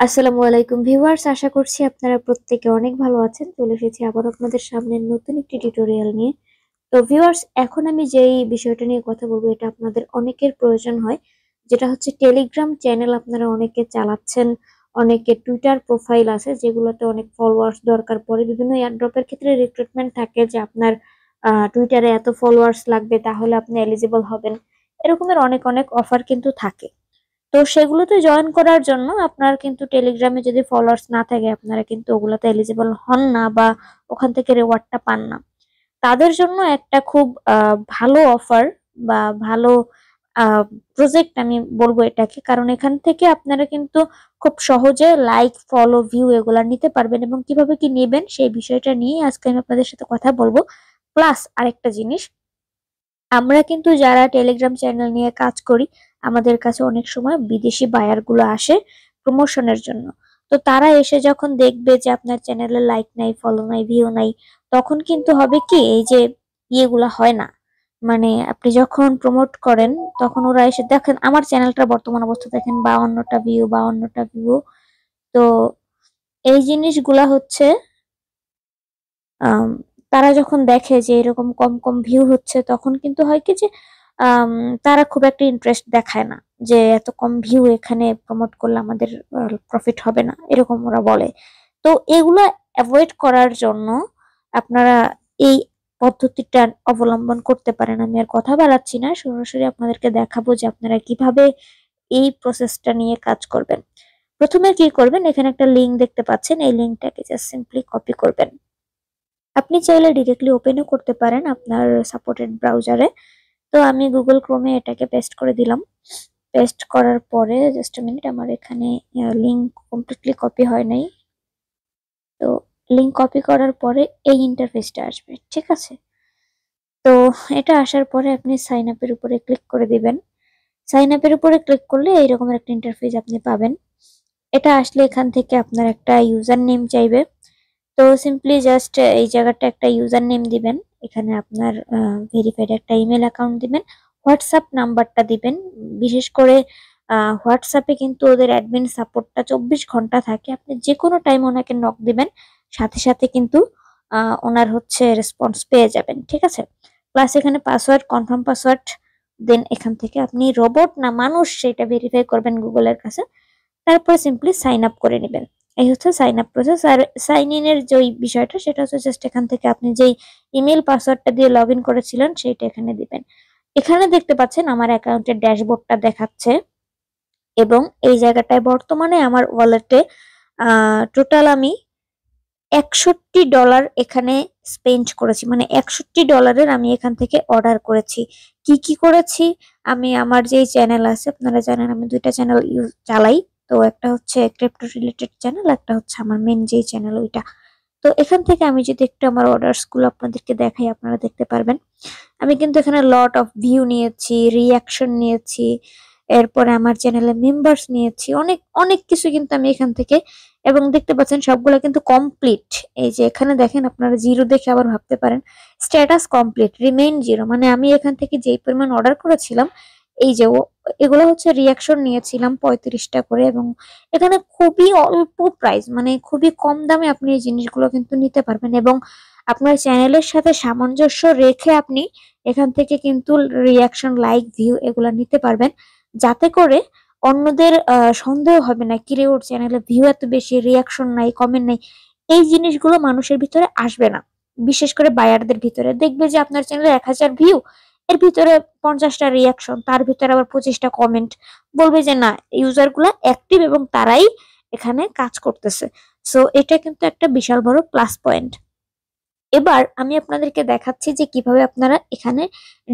আসসালামু আলাইকুম ভিউয়ার্স, আশা করছি আপনারা প্রত্যেকে অনেক ভালো আছেন। চলে এসেছি আবার আপনাদের সামনে নতুন একটি টিউটোরিয়াল নিয়ে। তো ভিউয়ার্স, এখন আমি যেই বিষয়টা নিয়ে কথা বলবো এটা আপনাদের অনেকের প্রয়োজন হয়, যেটা হচ্ছে টেলিগ্রাম চ্যানেল। আপনারা অনেকে চালাচ্ছেন, অনেকে টুইটার প্রোফাইল আছে যেগুলোতে অনেক ফলোয়ার্স দরকার পড়ে। বিভিন্ন এয়ারড্রপের ক্ষেত্রে রিক্রুটমেন্ট থাকে যে আপনার টুইটারে এত ফলোয়ার্স লাগবে, তাহলে আপনি এলিজিবল হবেন। এরকমের অনেক অনেক অফার কিন্তু থাকে। তো সেগুলোতে জয়েন করার জন্য আপনার কিন্তু টেলিগ্রামে যদি ফলোয়ার্স না থাকে, আপনারা কিন্তু ওগুলোতে এলিজিবল হন না বা ওখান থেকে রিওয়ার্ডটা পান না। তাদের জন্য একটা খুব ভালো অফার বা ভালো প্রজেক্ট আমি বলবো এটাকে, কারণ এখান থেকে আপনারা কিন্তু খুব সহজে লাইক, ফলো, ভিউ এগুলা নিতে পারবেন। এবং কিভাবে কি নেবেন সেই বিষয়টা নিয়ে আজকে আমি আপনাদের সাথে কথা বলবো। প্লাস আরেকটা জিনিস, আমরা কিন্তু যারা টেলিগ্রাম চ্যানেল নিয়ে কাজ করি, আমাদের কাছে অনেক সময় বিদেশি বায়ার গুলো আসে প্রমোশনের জন্য। তো তারা এসে যখন দেখবে যে আপনার চ্যানেলে লাইক নাই, ফলো নাই, ভিউ নাই, তখন কিন্তু হবে কি, এই যে ইয়েগুলা হয় না, মানে আপনি যখন প্রমোট করেন তখন ওরা এসে দেখেন আমার চ্যানেলটার বর্তমান অবস্থা দেখেন, বা অন্যটা ভিউ বা অন্যটা ভিউ। তো এই জিনিসগুলা হচ্ছে আম, তারা যখন দেখে যে এরকম কম কম ভিউ হচ্ছে, তখন কিন্তু হয় কি যে আম, তারা খুব একটা ইন্টারেস্ট দেখায় না, যে এত কম ভিউ এখানে প্রমোট করলে আমাদের প্রফিট হবে না, এরকম ওরা বলে। তো এগুলা অ্যাভয়েড করার জন্য আপনারা এই পদ্ধতিটা অবলম্বন করতে পারেন। আমি আর কথা বাড়াচ্ছি না, সরাসরি আপনাদেরকে দেখাবো যে আপনারা কিভাবে এই প্রসেসটা নিয়ে কাজ করবেন। প্রথমে কি করবেন, এখানে একটা লিংক দেখতে পাচ্ছেন, এই লিংকটাকে জাস্ট সিম্পলি কপি করবেন। আপনি চাইলে ডিরেক্টলি ওপেনও করতে পারেন আপনার সাপোর্টেড ব্রাউজারে। তো আমি গুগল ক্রোমে এটাকে পেস্ট করে দিলাম। পেস্ট করার পরে জাস্ট মিনিট, আমার এখানে লিংক কমপ্লিটলি কপি হয় নাই। তো লিংক কপি করার পরে এই ইন্টারফেসটা আসবে, ঠিক আছে? তো এটা আসার পরে আপনি সাইন আপের উপরে ক্লিক করে দিবেন। সাইন আপের উপরে ক্লিক করলে এইরকম একটা ইন্টারফেস আপনি পাবেন। এটা আসলে এখান থেকে আপনার একটা ইউজার নেম চাইবে। তো সিম্পলি জাস্ট এই জায়গাটা একটা ইউজার নেম দিবেন। এখানে আপনার ভেরিফাইড একটা ইমেল অ্যাকাউন্ট দিবেন। হোয়াটসঅ্যাপ নাম্বারটা দিবেন। বিশেষ করে হোয়াটসঅ্যাপে কিন্তু ওদের অ্যাডমিন সাপোর্টটা 24 ঘন্টা থাকে। আপনি যে কোনো টাইম ওনাকে নক দিবেন, সাথে সাথে কিন্তু ওনার হচ্ছে রেসপন্স পেয়ে যাবেন, ঠিক আছে? প্লাস এখানে পাসওয়ার্ড, কনফার্ম পাসওয়ার্ড দেন। এখান থেকে আপনি রোবট না মানুষ সেটা ভেরিফাই করবেন গুগলের কাছে। তারপর সিম্পলি সাইন আপ করে নেবেন। এই হচ্ছে সাইন আপ প্রসেস। আর সাইন ইন এর যে বিষয়টা, সেটা হচ্ছে জাস্ট এখান থেকে আপনি যেই ইমেল পাসওয়ার্ডটা দিয়ে লগ ইন করেছিলেন সেইটা এখানে দিবেন। এখানে দেখতে পাচ্ছেন আমার অ্যাকাউন্টের ড্যাশবোর্ডটা দেখাচ্ছে, এবং এই জায়গাটায় বর্তমানে আমার ওয়ালেটে টোটাল আমি $61 এখানে স্পেন্ড করেছি। মানে $61 আমি এখান থেকে অর্ডার করেছি। কি কি করেছি, আমি আমার যেই চ্যানেল আছে, আপনারা জানেন আমি দুইটা চ্যানেল চালাই। তো একটা হচ্ছে ক্রিপ্টো রিলেটেড চ্যানেল, একটা হচ্ছে আমার মেন যেই চ্যানেল ওইটা। তো এখান থেকে আমি যদি একটু আমার অর্ডার্স গুলো আপনাদেরকে দেখাই, আপনারা দেখতে পারবেন আমি কিন্তু এখানে লট অফ ভিউ নিয়েছি, রিয়াকশন নিয়েছি, এরপরে আমার চ্যানেলে মেম্বার্স নিয়েছি, অনেক অনেক কিছু কিন্তু আমি এখান থেকে। এবং দেখতে পাচ্ছেন সবগুলো কিন্তু কমপ্লিট। এই যে এখানে দেখেন, আপনারা জিরো দেখে আবার ভাবতে পারেন স্ট্যাটাস কমপ্লিট, রিমেইন জিরো, মানে আমি এখান থেকে যেই পরিমাণ অর্ডার করেছিলাম, এই যে এগুলো হচ্ছে রিয়াকশন নিয়েছিলাম 35টা করে। এবং এখানে খুবই অল্প প্রাইস, মানে খুবই কম দামে আপনি এই জিনিসগুলো কিন্তু নিতে পারবেন। এবং আপনার চ্যানেলের সাথে সামঞ্জস্য রেখে আপনি এখান থেকে কিন্তু রিয়াকশন, লাইক, ভিউ এগুলা নিতে পারবেন, যাতে করে অন্যদের সন্দেহ হবে না, কিরে ওর চ্যানেলে ভিউ এত বেশি, রিয়াকশন নাই, কমেন্ট নাই। এই জিনিসগুলো মানুষের ভিতরে আসবে না। বিশেষ করে বায়ারদের ভিতরে দেখবে যে আপনার চ্যানেলে 1000 ভিউ, এর ভিতরে 50টা রিয়াকশন, তার ভিতরে আবার 25টা কমেন্ট। বলবে যে না, ইউজার গুলা অ্যাক্টিভ এবং তারাই এখানে কাজ করতেছে। সো এটা কিন্তু একটা বিশাল বড় প্লাস পয়েন্ট। এবার আমি আপনাদেরকে দেখাচ্ছি যে কিভাবে আপনারা এখানে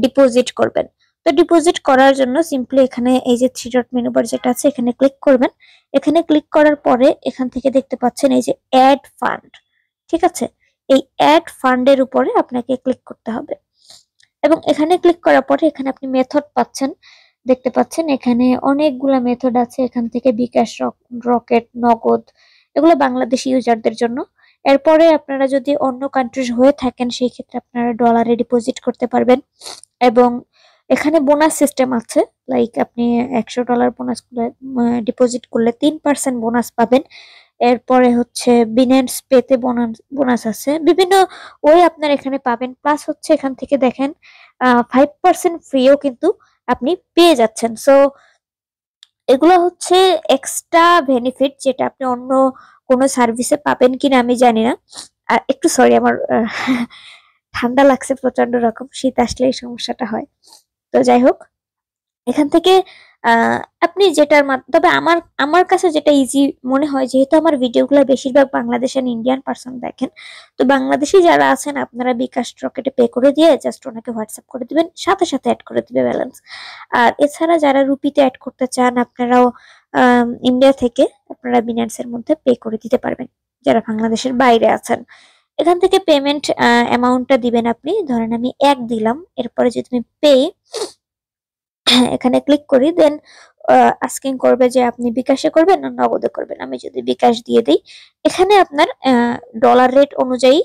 ডিপোজিট করবেন। তো ডিপোজিট করার জন্য সিম্পলি এখানে এই যে থ্রি ডট মেনু বার যেটা আছে, এখানে ক্লিক করবেন। এখানে ক্লিক করার পরে এখান থেকে দেখতে পাচ্ছেন এই যে অ্যাড ফান্ড, ঠিক আছে? এই অ্যাড ফান্ডের উপরে আপনাকে ক্লিক করতে হবে। এবং এখানে ক্লিক করার পরে এখানে আপনি মেথড পাচ্ছেন, দেখতে পাচ্ছেন এখানে অনেকগুলা মেথড আছে। এখান থেকে বিকাশ, রকেট, নগদ, এগুলো বাংলাদেশি ইউজারদের জন্য। এরপরে আপনারা যদি অন্য কান্ট্রির হয়ে থাকেন, সেই ক্ষেত্রে আপনারা ডলারে ডিপোজিট করতে পারবেন। এবং এখানে বোনাস সিস্টেম আছে, লাইক আপনি $100 বোনাস ডিপোজিট করলে 3% বোনাস পাবেন। এরপরে হচ্ছে বিনেন্স পেতে বোনাস বোনাস আছে, বিভিন্ন ওই আপনার এখানে পাবেন। প্লাস হচ্ছে এখান থেকে দেখেন 5% ফ্রিও কিন্তু আপনি পেয়ে যাচ্ছেন। সো এগুলো হচ্ছে এক্সট্রা বেনিফিট, যেটা আপনি অন্য কোনো সার্ভিসে পাবেন কিনা আমি জানি না। আর একটু সরি, আমার ঠান্ডা লাগছে প্রচন্ড রকম, শীত আসলে এই সমস্যাটা হয়। তো যাই হোক, এখান থেকে আপনি যেটার তবে আমার আমার কাছে যেটা ইজি মনে হয়, যেহেতু আমার ভিডিওগুলো বেশিরভাগ বাংলাদেশ আর ইন্ডিয়ান পার্সন দেখেন, তো বাংলাদেশি যারা আছেন আপনারা বিকাশ রকেটে পে করে দিয়ে জাস্ট ওনাকে হোয়াটসঅ্যাপ করে দিবেন, সাথে সাথে অ্যাড করে দিবে ব্যালেন্স। আর এছাড়া যারা রুপিতে অ্যাড করতে চান আপনারাও ইন্ডিয়া থেকে আপনারা বিনান্সের মধ্যে পে করে দিতে পারবেন, যারা বাংলাদেশের বাইরে আছেন। এখান থেকে পেমেন্ট অ্যামাউন্টটা দিবেন আপনি, ধরেন আমি 1 দিলাম, এরপরে যদি আমি পে এখানে ক্লিক করি, দেন আস্কিং করবে যে আপনি বিকাশে করবেন না নগদে করবেন। আমি যদি বিকাশ দিয়ে দিই, এখানে আপনার ডলার রেট অনুযায়ী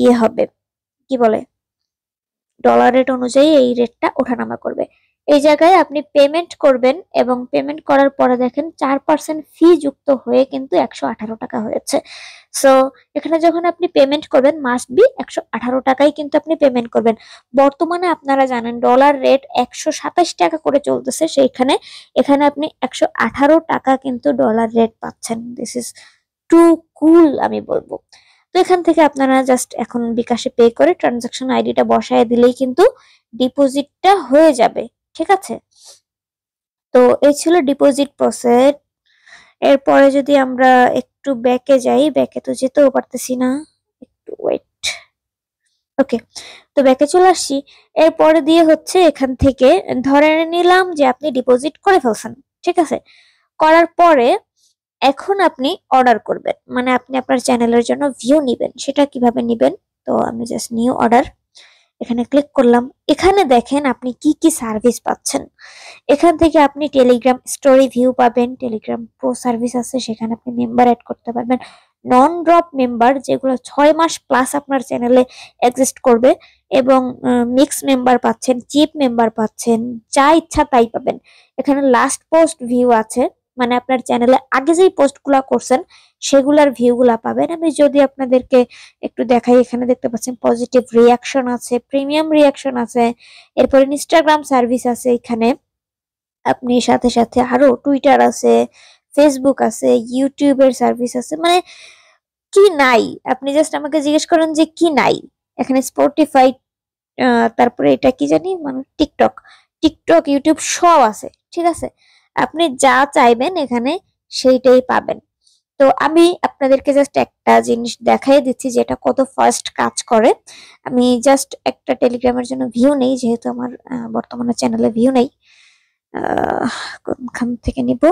ইয়ে হবে, কি বলে, ডলার রেট অনুযায়ী এই রেটটা ওঠানামা করবে। এই জায়গায় আপনি পেমেন্ট করবেন এবং পেমেন্ট করার পরে দেখেন 4% ফি যুক্ত হয়ে কিন্তু 118 টাকা হয়েছে। সো এখানে যখন আপনি পেমেন্ট করবেন মাস্ট বি 118 টাকাই কিন্তু আপনি পেমেন্ট করবেন। বর্তমানে আপনারা জানেন ডলার রেট 127 টাকা করে চলতেছে, সেইখানে এখানে আপনি 118 টাকা কিন্তু ডলার রেট পাচ্ছেন। দিস ইজ টু কুল আমি বলবো। তো এখান থেকে আপনারা জাস্ট এখন বিকাশে পে করে ট্রানজাকশন আইডিটা বসায় দিলেই কিন্তু ডিপোজিটটা হয়ে যাবে, ঠিক আছে? তো এই ছিল ডিপোজিট প্রসেস। এরপরে যদি আমরা একটু ব্যাকে যাই, ব্যাকে তো যেতেও পারতেছি না, একটু ওয়েট। ওকে, তো ব্যাকে চলে আসছি। এরপরে দিয়ে হচ্ছে এখান থেকে ধরে নিলাম যে আপনি ডিপোজিট করে ফেলছেন, ঠিক আছে? করার পরে এখন আপনি অর্ডার করবেন, মানে আপনি আপনার চ্যানেলের জন্য ভিউ নিবেন। সেটা কিভাবে নিবেন? তো আমি জাস্ট নিউ অর্ডার এখানে ক্লিক করলাম। এখানে দেখেন আপনি কি কি সার্ভিস পাচ্ছেন। এখান থেকে আপনি টেলিগ্রাম স্টোরি ভিউ পাবেন, টেলিগ্রাম প্রো সার্ভিস আছে, সেখানে আপনি মেম্বার অ্যাড করতে পারবেন। নন ড্রপ মেম্বার, যেগুলো 6 মাস প্লাস আপনার চ্যানেলে এক্সিস্ট করবে, এবং মিক্স মেম্বার পাচ্ছেন, চিপ মেম্বার পাচ্ছেন, যা ইচ্ছা তাই পাবেন। এখানে লাস্ট পোস্ট ভিউ আছে, মানে আপনার চ্যানেলে আগে যেই পোস্টগুলা করছেন সেগুলার ভিউগুলা পাবেন। আমি যদি আপনাদেরকে একটু দেখাই, এখানে দেখতে পাচ্ছেন পজিটিভ রিয়াকশন আছে, প্রিমিয়াম রিয়াকশন আছে, এরপর ইনস্টাগ্রাম সার্ভিস আছে এখানে, আপনি সাথে সাথে আরো টুইটার আছে, ফেসবুক আছে, ইউটিউবের সার্ভিস আছে, মানে কি নাই আপনি জাস্ট আমাকে জিজ্ঞেস করেন যে কি নাই। এখানে স্পটিফাই, তারপরে এটা কি জানি, মানে টিকটক, ইউটিউব সব আছে, ঠিক আছে? আপনি যা চাইবেন এখানে সেইটাই পাবেন। তো আমি আপনাদেরকে জাস্ট একটা জিনিস দেখাই দিচ্ছি যেটা কত ফাস্ট কাজ করে। আমি জাস্ট একটা টেলিগ্রামের জন্য ভিউ নেই, যেহেতু আমার বর্তমানে চ্যানেলে ভিউ নেই। কোনখান থেকে নিব,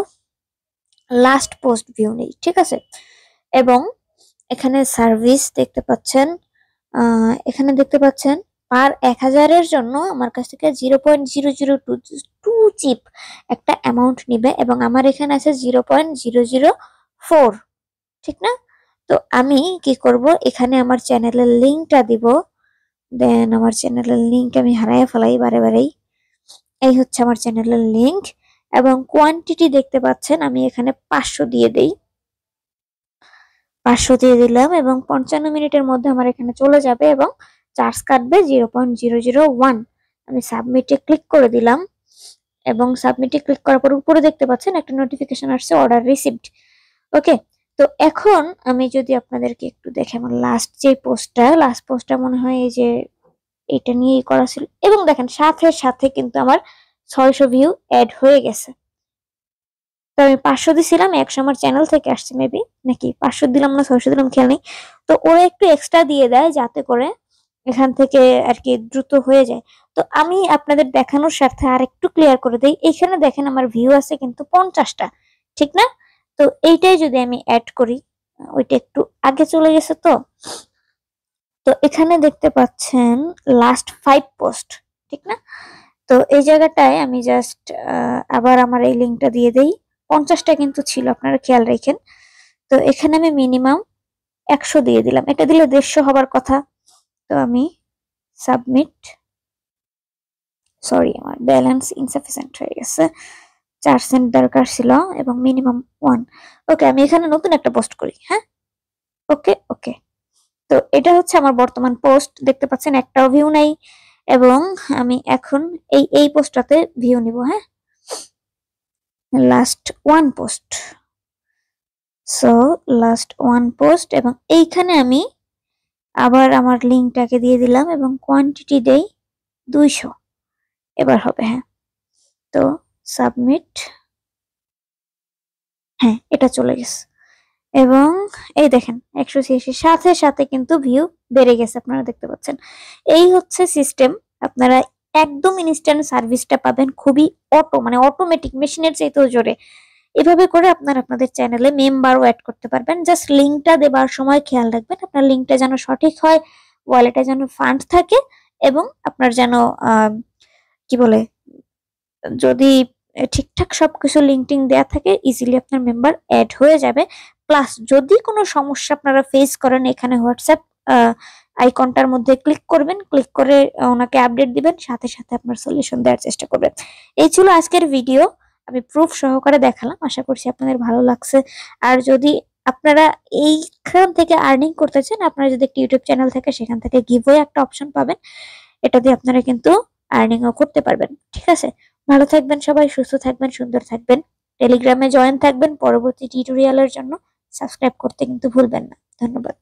লাস্ট পোস্ট ভিউ নেই, ঠিক আছে? এবং এখানে সার্ভিস দেখতে পাচ্ছেন, এখানে দেখতে পাচ্ছেন পার 1000-এর জন্য আমার কাছ থেকে 0.002 চিপ একটা অ্যামাউন্ট নিবে, এবং আমার এখানে আছে 0.004, ঠিক না? তো আমি কি করব, এখানে আমার চ্যানেলের লিঙ্কটা দিব, দেন আমার চ্যানেলের লিঙ্ক আমি হারাইয়া ফেলাই বারে বারেই। এই হচ্ছে আমার চ্যানেলের লিঙ্ক, এবং কোয়ান্টিটি দেখতে পাচ্ছেন আমি এখানে 500 দিয়ে দেই, 500 দিয়ে দিলাম, এবং 55 মিনিটের মধ্যে আমার এখানে চলে যাবে এবং চার্জ কাটবে 0.001। আমি সাবমিটে ক্লিক করে দিলাম, এবং সাবমিটে ক্লিক করার পর উপরে দেখতে পাচ্ছেন একটা নোটিফিকেশন আসছে, অর্ডার রিসিভড। ওকে, তো এখন আমি যদি আপনাদেরকে একটু দেখে, আমার লাস্ট পোস্টটা মনে হয় এই যে এটা নিয়েই করা ছিল, এবং দেখেন সাথে সাথে কিন্তু আমার 600 ভিউ অ্যাড হয়ে গেছে। তো আমি 500 দিছিলাম, 100 আমার চ্যানেল থেকে আসছে মেবি, নাকি 500 দিলাম না 600 দিলাম খেয়াল নেই। তো ওরা একটু এক্সট্রা দিয়ে দেয় যাতে করে এখান থেকে আর কি দ্রুত হয়ে যায়। তো আমি আপনাদের দেখানোর স্বার্থে আর একটু ক্লিয়ার করে দেই, এখানে দেখেন আমার ভিউ আছে কিন্তু 50টা, ঠিক না? তো এইটাই যদি আমি অ্যাড করি, ওইটা একটু আগে চলে গেছে। তো তো এখানে দেখতে পাচ্ছেন লাস্ট 5 পোস্ট, ঠিক না? তো এই জায়গাটায় আমি জাস্ট আবার আমার এই লিঙ্কটা দিয়ে দেই। 50টা কিন্তু ছিল, আপনারা খেয়াল রাখেন। তো এখানে আমি মিনিমাম 100 দিয়ে দিলাম, এটা দিলে 150 হবার কথা। তো আমি সাবমিট, সরি আমার ব্যালেন্স ইনসাফিসিয়েন্ট হয়ে গেছে, 4 সেন্ট দরকার ছিল এবং মিনিমাম 1। ওকে, আমি এখানে নতুন একটা পোস্ট করি। হ্যাঁ, ওকে ওকে। তো এটা হচ্ছে আমার বর্তমান পোস্ট, দেখতে পাচ্ছেন একটাও ভিউ নাই। এবং আমি এখন এই পোস্টটাতে ভিউ নিব। হ্যাঁ, last one post. So last one post, এবং এইখানে আমি আবার আমার লিঙ্কটাকে দিয়ে দিলাম এবং কোয়ান্টিটি দেই 200। এবার হবে। হ্যাঁ, তো সাবমিট। হ্যাঁ, এটা চলে গেছে। এবং এই দেখেন 186 সাথে সাথে কিন্তু ভিউ বেড়ে গেছে, আপনারা দেখতে পাচ্ছেন। এই হচ্ছে সিস্টেম। আপনারা একদম ইনস্ট্যান্ট সার্ভিসটা পাবেন, খুবই মানে অটোমেটিক, মেশিনের চাইতেও জোরে। এভাবে করে আপনারা আপনাদের চ্যানেলে মেম্বারও অ্যাড করতে পারবেন। জাস্ট লিঙ্কটা দেবার সময় খেয়াল রাখবেন আপনার লিঙ্কটা যেন সঠিক হয়, ওয়ালেটে যেন ফান্ড থাকে, এবং আপনার যেন কি বলে, যদি ঠিকঠাক সবকিছু লিঙ্কটিং দেয়া থাকে, ইজিলি আপনার মেম্বার অ্যাড হয়ে যাবে। প্লাস যদি কোনো সমস্যা আপনারা ফেস করেন, এখানে হোয়াটসঅ্যাপ আইকনটার মধ্যে ক্লিক করবেন, ক্লিক করে ওনাকে আপডেট দিবেন, সাথে সাথে আপনার সলিউশন দেওয়ার চেষ্টা করবেন। এই ছিল আজকের ভিডিও, আমি প্রুফ সহকারে দেখালাম। আশা করছি আপনাদের ভালো লাগছে। আর যদি আপনারা এইখান থেকে আর্নিং করতে চান, আপনারা যদি একটা ইউটিউব চ্যানেল থাকে, সেখান থেকে গিভওয়ে একটা অপশন পাবেন, এটা দিয়ে আপনারা কিন্তু আর্নিংও করতে পারবেন। ঠিক আছে, ভালো থাকবেন সবাই, সুস্থ থাকবেন, সুন্দর থাকবেন। টেলিগ্রামে জয়েন থাকবেন পরবর্তী টিউটোরিয়ালের জন্য। সাবস্ক্রাইব করতে কিন্তু ভুলবেন না। ধন্যবাদ।